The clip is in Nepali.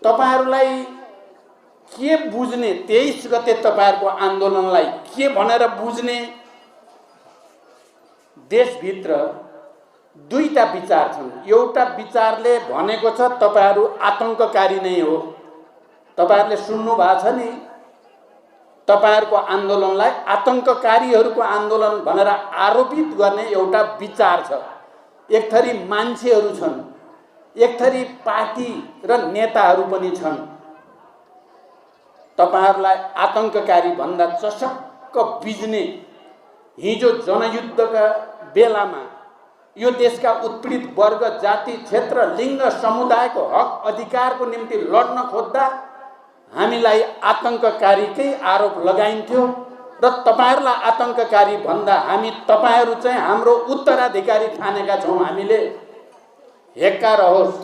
तपाईहरुलाई के बुझ्ने 23 गते तपाईहरुको आन्दोलनलाई के भनेर बुझ्ने देशभित्र दुईटा विचार छन्। एउटा विचारले भनेको छ तपाईहरु आतंककारी नै हो। तपाईहरुले सुन्नु भएको छ नि, तपाईहरुको आन्दोलनलाई आतंककारीहरुको आन्दोलन भनेर आरोपित गर्ने एउटा विचार छ। एक थरी मान्छेहरु छन्, एक थरी पार्टी र नेताहरु पनि छन्। तपाईहरुलाई आतंककारी भन्दा चसक्क बिज्ने हिजो जनयुद्धका बेलामा यो देशका उत्पीडित वर्ग, जाति, क्षेत्र, लिङ्ग, समुदायको हक अधिकारको निम्ति लड्न खोज्दा हामीलाई आतंककारीकै आरोप लगाइन्थ्यो र तपाईहरुलाई आतंककारी भन्दा हामी तपाईहरु चाहिँ हाम्रो उत्तराधिकारी ठानेका छौं। हामीले हेक्का रहोस्।